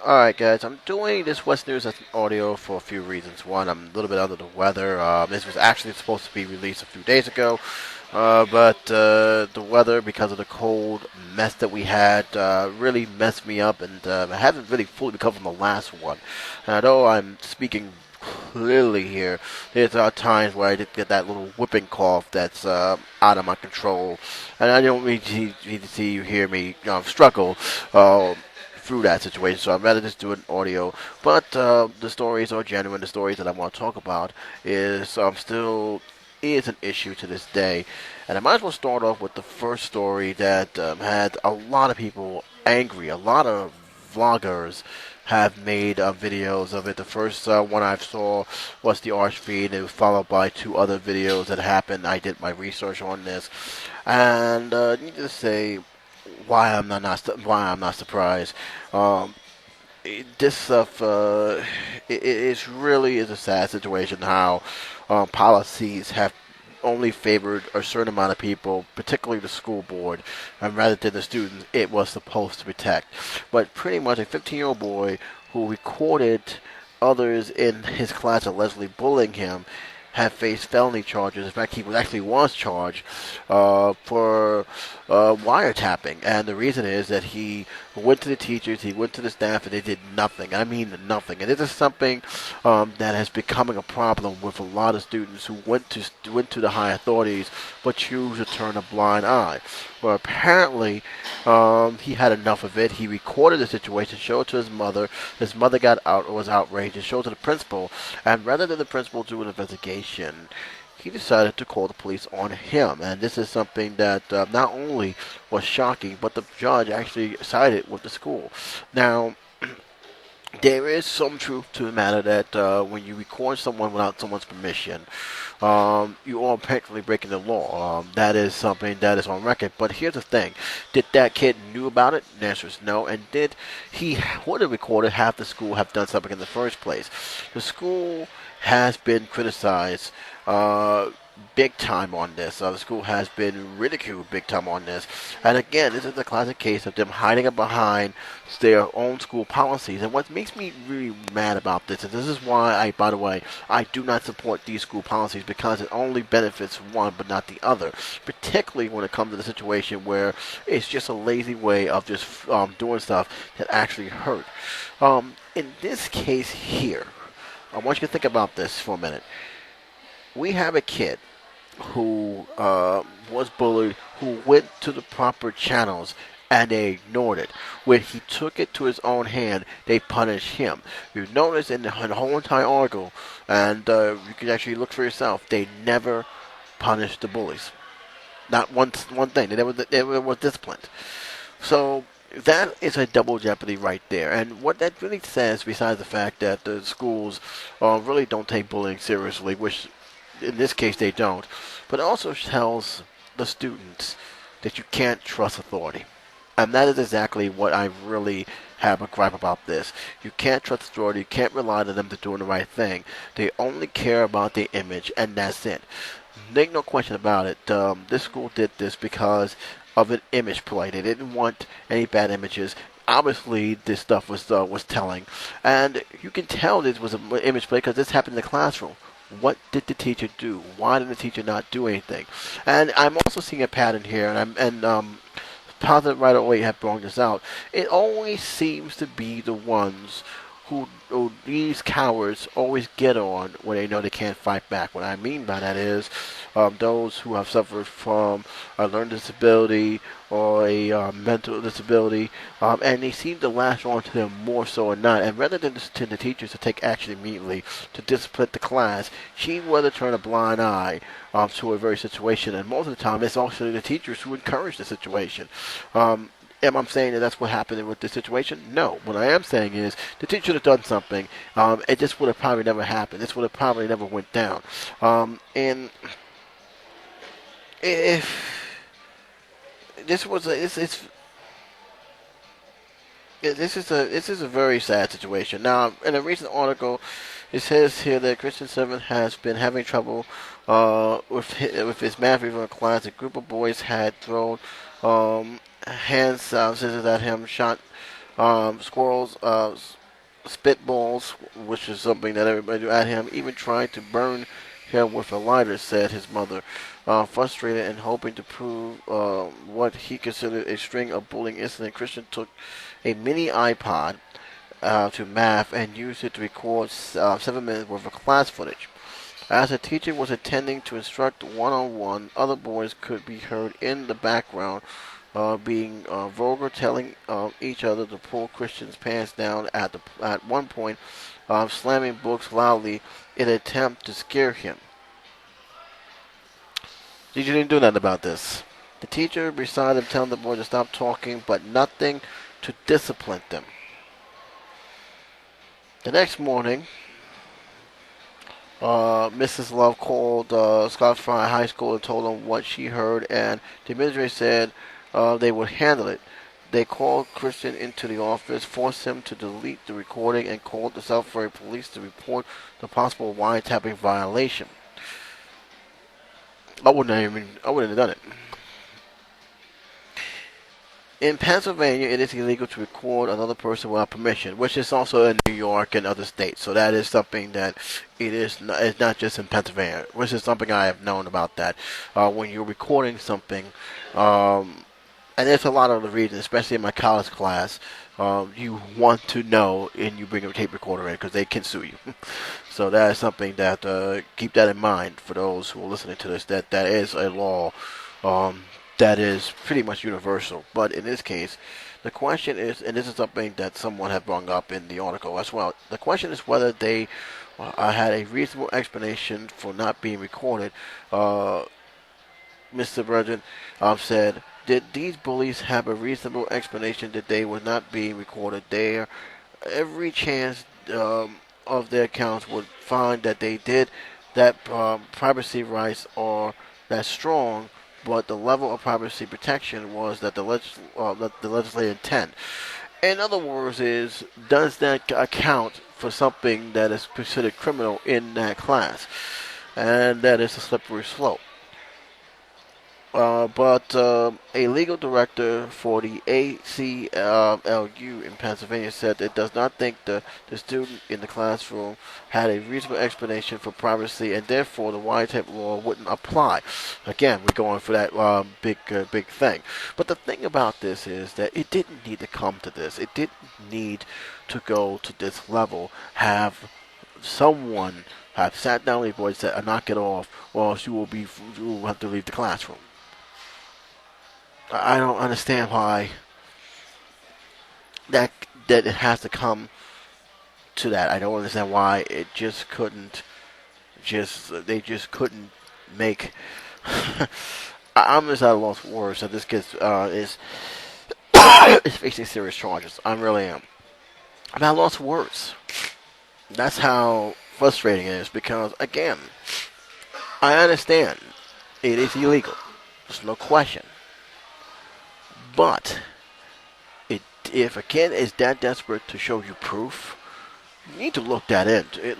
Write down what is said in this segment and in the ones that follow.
Alright guys, I'm doing this West News as an audio for a few reasons. One, I'm a little bit under the weather. This was actually supposed to be released a few days ago, but the weather, because of the cold mess that we had, really messed me up, and I haven't really fully recovered from the last one. And although I'm speaking clearly here, there's times where I did get that little whipping cough that's out of my control, and I don't need to see you hear me struggle. Through that situation, so I'd rather just do an audio. But the stories are genuine. The stories that I want to talk about is still is an issue to this day, and I might as well start off with the first story that had a lot of people angry. A lot of vloggers have made videos of it. The first one I saw was the Arch feed. It was followed by two other videos that happened. I did my research on this, and need to say why I'm not surprised. Um, this stuff it really is a sad situation how policies have only favored a certain amount of people, particularly the school board, and rather than the students it was supposed to protect. But pretty much a 15-year-old boy who recorded others in his class allegedly bullying him have faced felony charges. In fact, he was actually once charged for wiretapping, and the reason is that he went to the teachers, he went to the staff, and they did nothing. I mean nothing. And this is something that has becoming a problem with a lot of students who went to the high authorities, but choose to turn a blind eye. Well, apparently, he had enough of it. He recorded the situation, showed it to his mother. His mother was outraged, and showed it to the principal. And rather than the principal do an investigation, he decided to call the police on him. And this is something that not only was shocking, but the judge actually sided with the school. Now, there is some truth to the matter that when you record someone without someone's permission, you are practically breaking the law. That is something that is on record. But here's the thing: did that kid knew about it? The answer is no. And did he would have recorded, have the school have done something in the first place? The school has been criticized big time on this. The school has been ridiculed big time on this. And again, this is a classic case of them hiding it behind their own school policies. And what makes me really mad about this, and this is why by the way, I do not support these school policies, because it only benefits one but not the other. Particularly when it comes to the situation where it's just a lazy way of just doing stuff that actually hurt. In this case here, I want you to think about this for a minute. We have a kid who was bullied, who went to the proper channels, and they ignored it. When he took it to his own hand, they punished him. You notice in the whole entire article, and you can actually look for yourself, they never punished the bullies. Not one thing. They never were disciplined. So that is a double jeopardy right there. And what that really says, besides the fact that the schools really don't take bullying seriously, which in this case they don't, but it also tells the students that you can't trust authority. And that is exactly what I really have a gripe about this. You can't trust authority, you can't rely on them to doing the right thing. They only care about their image, and that's it. Make no question about it. This school did this because of an image play. They didn't want any bad images. Obviously, this stuff was telling, and you can tell this was an image play because this happened in the classroom. What did the teacher do? Why did the teacher not do anything? And I'm also seeing a pattern here, and Positive right away have brought this out. It always seems to be the ones who these cowards always get on when they know they can't fight back. What I mean by that is those who have suffered from a learning disability or a mental disability, and they seem to latch on to them more so or not. And rather than to the teachers to take action immediately to discipline the class, she rather turn a blind eye to a very situation. And most of the time, it's also the teachers who encourage the situation. Am I saying that that's what happened with this situation? No. What I am saying is the teacher should have done something. It just would have probably never happened. This would have probably never went down. And if this was this is a very sad situation. Now, in a recent article, it says here that Christian 7 has been having trouble with his math review class. A group of boys had thrown hand scissors at him, shot Squirrels, spitballs, which is something that everybody do at him, even trying to burn him with a lighter, said his mother. Frustrated and hoping to prove what he considered a string of bullying incidents, Christian took a mini iPod to math and used it to record 7 minutes worth of class footage. As the teacher was attending to instruct one-on-one, other boys could be heard in the background being vulgar, telling each other to pull Christian's pants down at one point, slamming books loudly in an attempt to scare him. Teacher didn't do nothing about this. The teacher beside him telling the boy to stop talking, but nothing to discipline them. The next morning, Mrs. Love called Scott Fry High School and told them what she heard, and the administrator said they would handle it. They called Christian into the office, forced him to delete the recording, and called the South Florida police to report the possible wiretapping violation. I wouldn't have done it. In Pennsylvania, it is illegal to record another person without permission, which is also in New York and other states. So that is something that it's not just in Pennsylvania, which is something I have known about that. When you're recording something, and there's a lot of the reasons, especially in my college class, you want to know, and you bring a tape recorder in because they can sue you. So that is something that keep that in mind for those who are listening to this. That is a law. That is pretty much universal. But in this case, the question is, and this is something that someone had brought up in the article as well, the question is whether they had a reasonable explanation for not being recorded. Mr. Virgin said, did these bullies have a reasonable explanation that they were not being recorded? There, every chance of their accounts would find that they did, that privacy rights are that strong, but the level of privacy protection was that the legislative intent. In other words, does that account for something that is considered criminal in that class? And that is a slippery slope. But a legal director for the ACLU in Pennsylvania said it does not think the student in the classroom had a reasonable explanation for privacy, and therefore the wiretap law wouldn't apply. Again, we're going for that big thing. But the thing about this is that it didn't need to come to this. It didn't need to go to this level. Have someone have sat down with the boy and said, "Knock it off, or else you will have to leave the classroom." I don't understand why that it has to come to that. I don't understand why it just couldn't they just couldn't make. I'm just at a loss for words that this kid is facing serious charges. I really am. I'm at a loss for words. That's how frustrating it is, because again, I understand it is illegal. There's no question. But if a kid is that desperate to show you proof, you need to look that into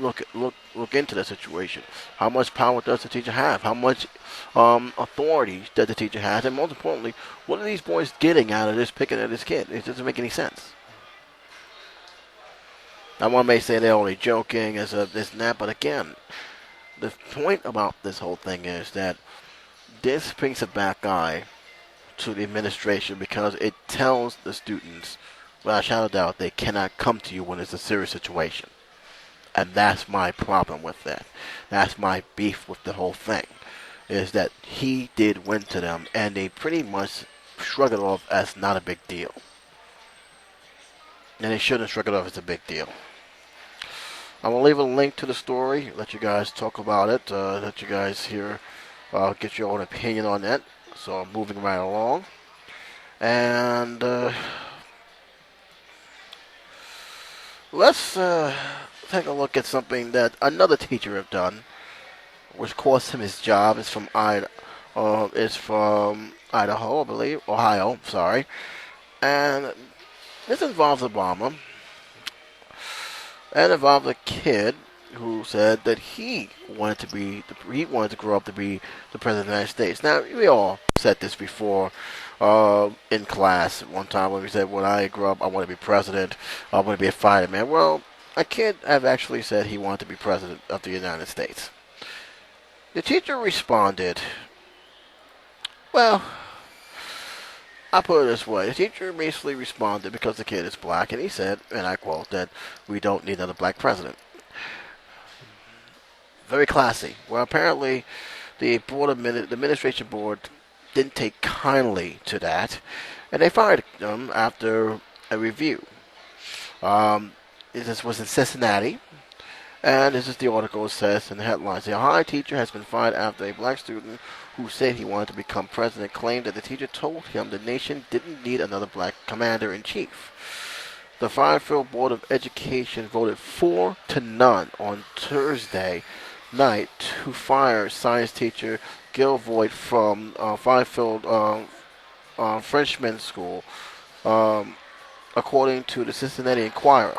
look into the situation. How much power does the teacher have? How much authority does the teacher have? And most importantly, what are these boys getting out of this picking at this kid? It doesn't make any sense. Now, one may say they're only joking, this and that, but again, the point about this whole thing is that this brings a back eye to the administration, because it tells the students, without a shadow of doubt, they cannot come to you when it's a serious situation. And that's my problem with that. That's my beef with the whole thing, is that he did win to them, and they pretty much shrug it off as not a big deal. And they shouldn't shrug it off as a big deal. I'm going to leave a link to the story, let you guys talk about it, let you guys hear, get your own opinion on that. So I'm moving right along. And let's take a look at something that another teacher have done, which cost him his job. It's from Idaho, I believe. Ohio, sorry. And this involves Obama. And involves a kid who said that he wanted to grow up to be the president of the United States. Now, we all said this before. in class one time when we said, when I grow up, I want to be president. I want to be a fireman. Well, a kid have actually said he wanted to be president of the United States. The teacher responded, well, I put it this way. The teacher basically responded because the kid is black, and he said, and I quote, that we don't need another black president. Very classy. Well, apparently the administration board didn't take kindly to that, and they fired him after a review. This was in Cincinnati, and this is the article. It says in the headlines: the Ohio teacher has been fired after a black student who said he wanted to become president claimed that the teacher told him the nation didn't need another black commander-in-chief. The Fayette Board of Education voted 4-0 on Thursday night to fire science teacher Gil Voigt from Fayette Freshman School, according to the Cincinnati Enquirer.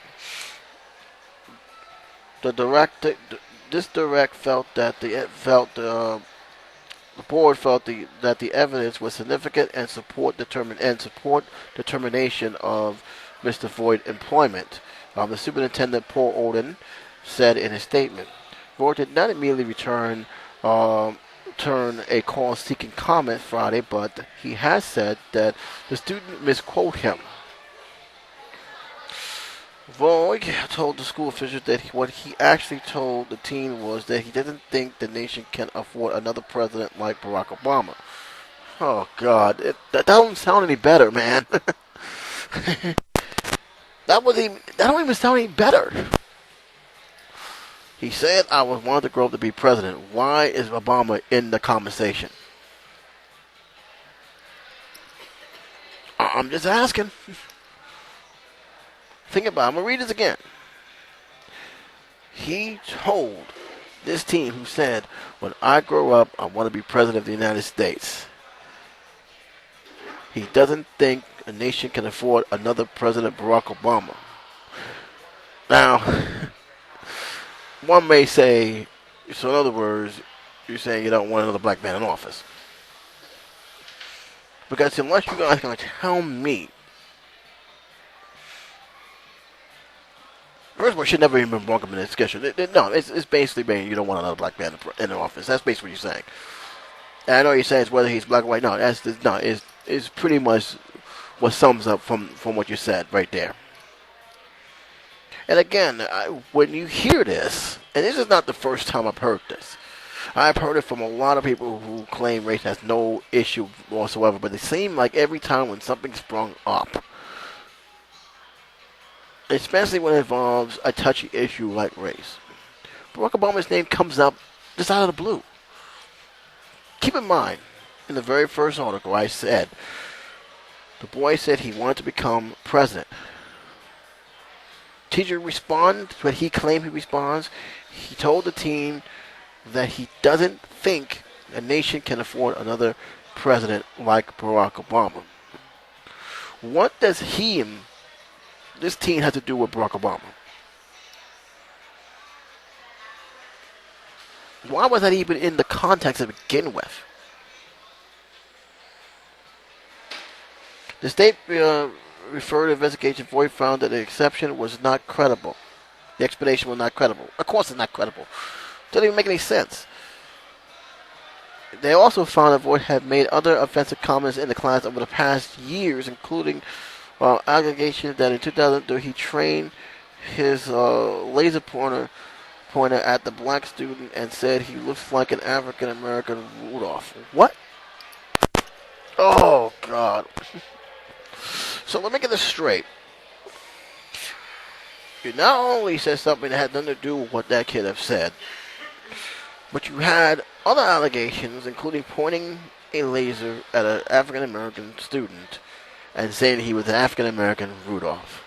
This direct felt that the board felt that the evidence was significant and support determination of Mr. Voigt's employment. The superintendent Paul Oden said in his statement, Voigt did not immediately turn a call seeking comment Friday, but he has said that the student misquoted him. Voigt told the school officials that what he actually told the teen was that he doesn't think the nation can afford another president like Barack Obama. Oh, God. That don't sound any better, man. That don't even sound any better. He said, I wanted to grow up to be president. Why is Obama in the conversation? I'm just asking. Think about it. I'm going to read this again. He told this teen who said, when I grow up, I want to be president of the United States. He doesn't think a nation can afford another President Barack Obama. Now, one may say, so in other words, you're saying you don't want another black man in office. Because unless you guys are going to tell me, first of all, it should never even been brought up in the discussion. No, it's basically being you don't want another black man in the office. That's basically what you're saying. And I know you're saying it's whether he's black or white. No, it's pretty much what sums up from what you said right there. And again, when you hear this, and this is not the first time I've heard this. I've heard it from a lot of people who claim race has no issue whatsoever, but it seems like every time when something's sprung up, especially when it involves a touchy issue like race, Barack Obama's name comes up just out of the blue. Keep in mind, in the very first article I said, the boy said he wanted to become president. Teacher responds, but he claimed he responds. He told the teen that he doesn't think a nation can afford another president like Barack Obama. What does this teen have to do with Barack Obama? Why was that even in the context to begin with? The state referred to investigation. Voigt found that the exception was not credible. The explanation was not credible. Of course it's not credible. Doesn't even make any sense. They also found that Voigt had made other offensive comments in the class over the past years, including allegations that in 2003 he trained his laser pointer at the black student and said he looks like an African American Rudolph. What? Oh, God. So let me get this straight. You not only said something that had nothing to do with what that kid have said, but you had other allegations, including pointing a laser at an African American student and saying he was an African American Rudolph.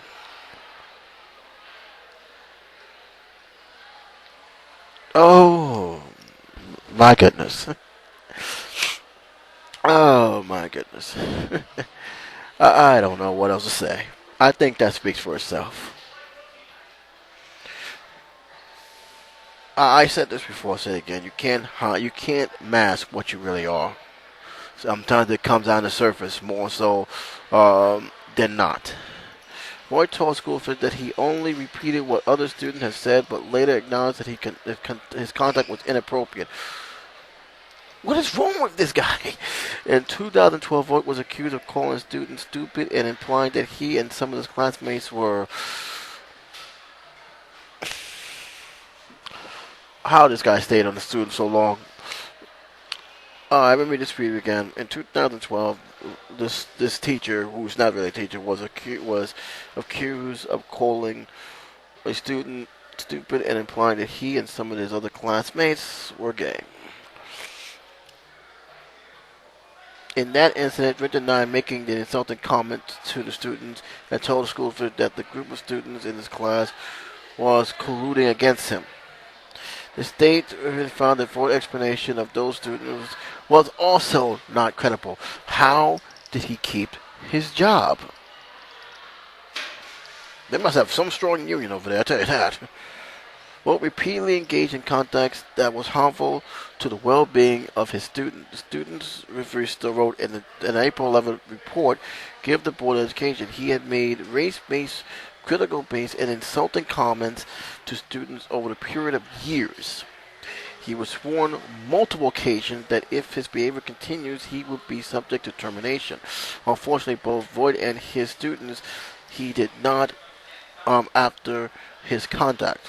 Oh, my goodness. Oh, my goodness. I don't know what else to say. I think that speaks for itself. I said this before, I'll say it again. You can't mask what you really are. Sometimes it comes on the surface more so than not. Roy told Schoolfish that he only repeated what other students had said, but later acknowledged that his conduct was inappropriate. What is wrong with this guy? In 2012, Voigt was accused of calling students stupid and implying that he and some of his classmates were... How this guy stayed on the student so long? Let me just read it again. In 2012, this teacher, who's not really a teacher, was accused of calling a student stupid and implying that he and some of his other classmates were gay. In that incident, Rick denied making the insulting comment to the students and told the school that the group of students in his class was colluding against him. The state found that Ford's explanation of those students was also not credible. How did he keep his job? They must have some strong union over there, I tell you that. Well, repeatedly engaged in conduct that was harmful to the well-being of his students. The students, referee still wrote in an April 11th report, give the Board of Education he had made race-based, critical-based, and insulting comments to students over the period of years. He was warned on multiple occasions that if his behavior continues, he would be subject to termination. Unfortunately, both Voigt and his students, he did not after his conduct.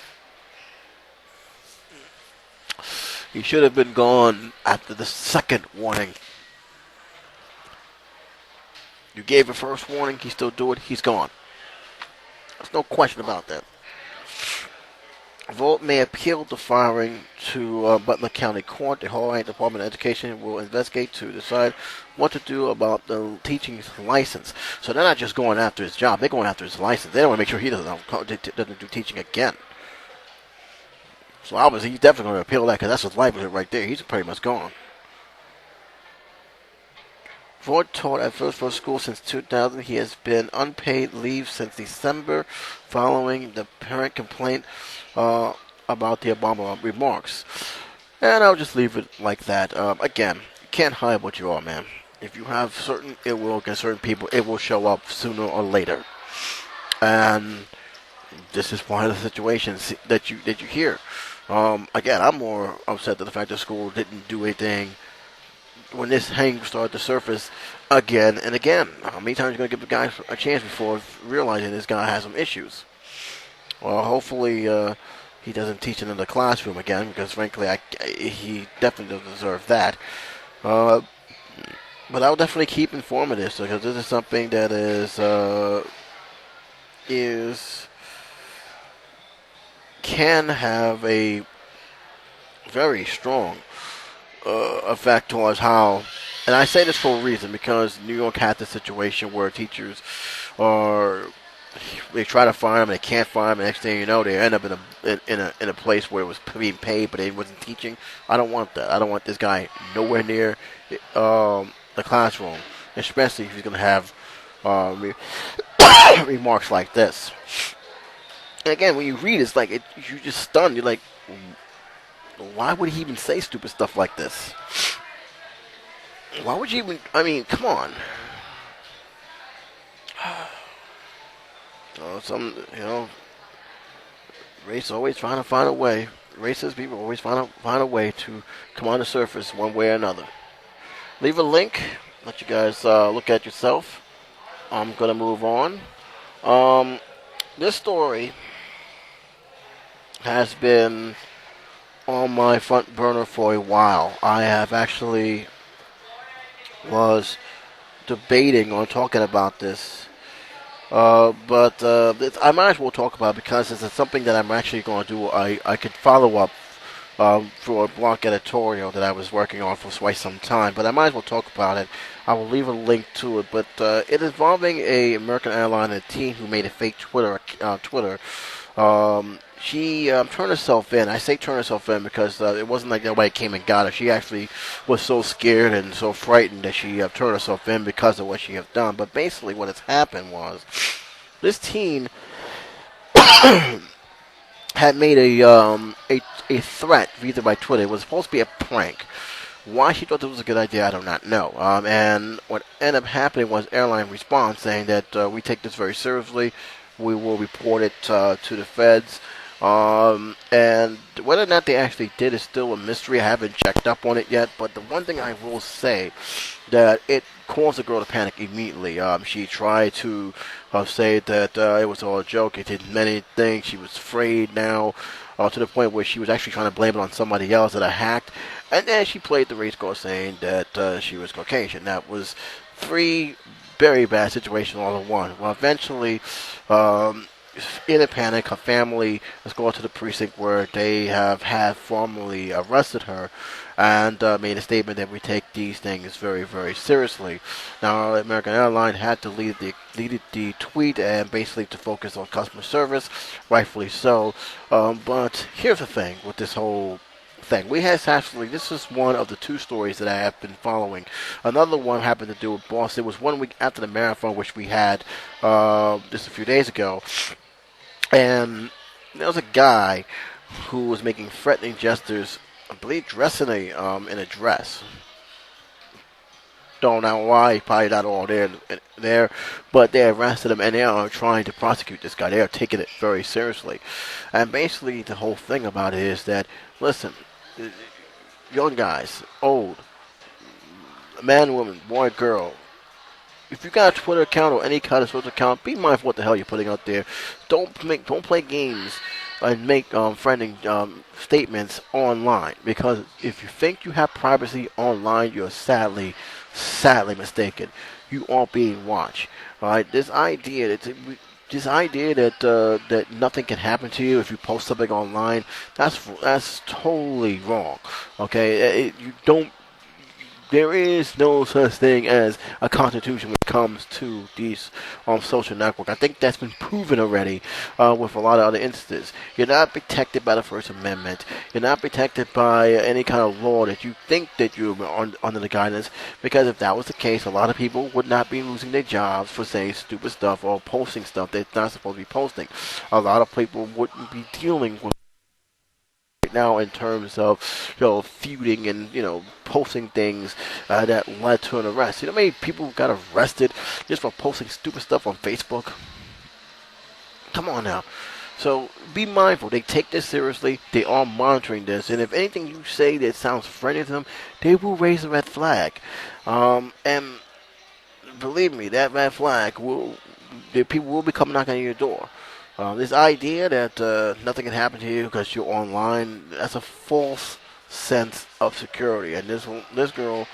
He should have been gone after the second warning. You gave a first warning, he still do it, he's gone. There's no question about that. Voigt may appeal the firing to Butler County Court. The Hawaii Department of Education will investigate to decide what to do about the teaching license. So they're not just going after his job, they're going after his license. They don't want to make sure he doesn't do teaching again. So obviously he's definitely going to appeal that because that's his livelihood right there. He's pretty much gone. Voigt taught at First School since 2000. He has been unpaid leave since December following the parent complaint about the Obama remarks. And I'll just leave it like that. Again, you can't hide what you are, man. If you have certain ill will against certain people, it will show up sooner or later. And this is one of the situations that you hear. Again, I'm more upset at the fact that school didn't do anything when this hang started to surface again and again. How many times are you going to give the guy a chance before realizing this guy has some issues? Well, hopefully he doesn't teach in the classroom again, because frankly, he definitely doesn't deserve that. But I'll definitely keep informing this, because this is something that can have a very strong effect towards how, and I say this for a reason, because New York had this situation where teachers they try to fire them, and they can't fire them, and next thing you know, they end up in a place where it was being paid, but they wasn't teaching. I don't want that. I don't want this guy nowhere near the classroom, especially if he's going to have remarks like this. And again, when you read, it's like you're just stunned. You're like, why would he even say stupid stuff like this? Why would you even? I mean, come on. Race always trying to find a way. Racist people always find a way to come on the surface one way or another. Leave a link. Let you guys look at yourself. I'm gonna move on. This story has been on my front burner for a while. I have actually was debating on talking about this. But I might as well talk about it because it's something that I'm actually going to do. I could follow up for a block editorial that I was working on for quite some time, but I might as well talk about it. I will leave a link to it, but it is involving a American Airlines and a teen who made a fake Twitter. She turned herself in. I say turn herself in because it wasn't like nobody came and got her. She actually was so scared and so frightened that she turned herself in because of what she had done. But basically what has happened was this teen had made a threat via by Twitter. It was supposed to be a prank Why she thought this was a good idea, I do not know. And what ended up happening was airline response saying that we take this very seriously. We will report it to the feds. And whether or not they actually did is still a mystery. I haven't checked up on it yet. But the one thing I will say that it caused the girl to panic immediately. She tried to say that it was all a joke. It didn't mean anything. She was afraid now, to the point where she was actually trying to blame it on somebody else that I hacked. And then she played the race card saying that she was Caucasian. That was three very bad situations all in one. Well, eventually, in a panic, her family has gone to the precinct where they had formally arrested her and made a statement that we take these things very, very seriously. Now, American Airlines had to lead the tweet and basically to focus on customer service, rightfully so. But here's the thing with this whole thing. This is one of the two stories that I have been following. Another one happened to do with Boston. It was 1 week after the marathon, which we had just a few days ago. And there was a guy who was making threatening gestures, I believe dressed in a dress. Don't know why, probably not all there, but they arrested him and they are trying to prosecute this guy. They are taking it very seriously. And basically the whole thing about it is that, listen, young guys, old, man, woman, boy, girl, if you got a Twitter account or any kind of social account, be mindful what the hell you're putting out there. Don't play games and make friending statements online, because if you think you have privacy online, you're sadly mistaken. You are being watched. All right, this idea that nothing can happen to you if you post something online, that's totally wrong. Okay, you don't. There is no such thing as a constitution when it comes to these social networks. I think that's been proven already with a lot of other instances. You're not protected by the First Amendment. You're not protected by any kind of law that you think that you're under the guidance. Because if that was the case, a lot of people would not be losing their jobs for saying stupid stuff or posting stuff they're not supposed to be posting. A lot of people wouldn't be dealing with now in terms of feuding and posting things that led to an arrest. You know how many people got arrested just for posting stupid stuff on Facebook? Come on now. So be mindful. They take this seriously. They are monitoring this, and if anything you say that sounds friendly to them, they will raise a red flag. And believe me, that red flag people will be coming knocking on your door. This idea that nothing can happen to you because you're online, that's a false sense of security. And this girl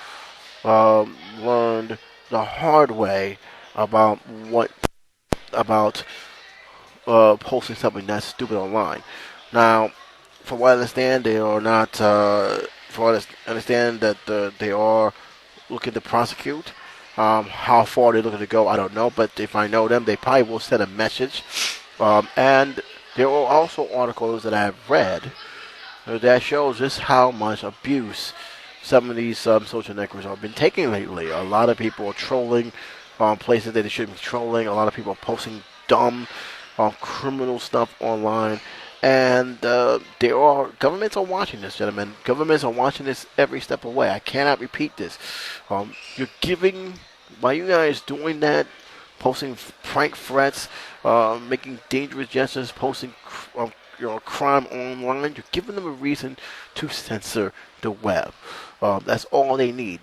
learned the hard way about posting something that's stupid online. Now, from what I understand, they are not. From what I understand, that they are looking to prosecute. How far they're looking to go, I don't know. But if I know them, they probably will send a message. And there are also articles that I've read that shows just how much abuse some of these social networks have been taking lately. A lot of people are trolling places that they shouldn't be trolling. A lot of people are posting dumb, criminal stuff online. And governments are watching this, gentlemen. Governments are watching this every step of the way. I cannot repeat this. By you guys doing that, posting prank threats, making dangerous gestures, posting crime online, you're giving them a reason to censor the web. That's all they need.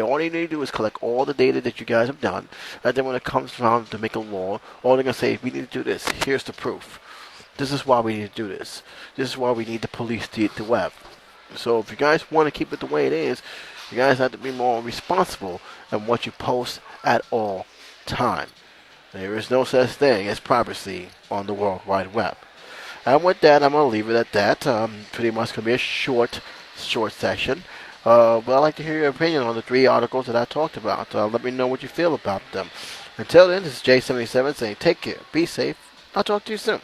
All they need to do is collect all the data that you guys have done, and then when it comes around to make a law, all they're going to say is, we need to do this. Here's the proof. This is why we need to do this. This is why we need to police the web. So if you guys want to keep it the way it is, you guys have to be more responsible in what you post at all time. There is no such thing as privacy on the World Wide Web. And with that, I'm going to leave it at that. Pretty much going to be a short session. But I'd like to hear your opinion on the 3 articles that I talked about. Let me know what you feel about them. Until then, this is J77 saying take care, be safe. I'll talk to you soon.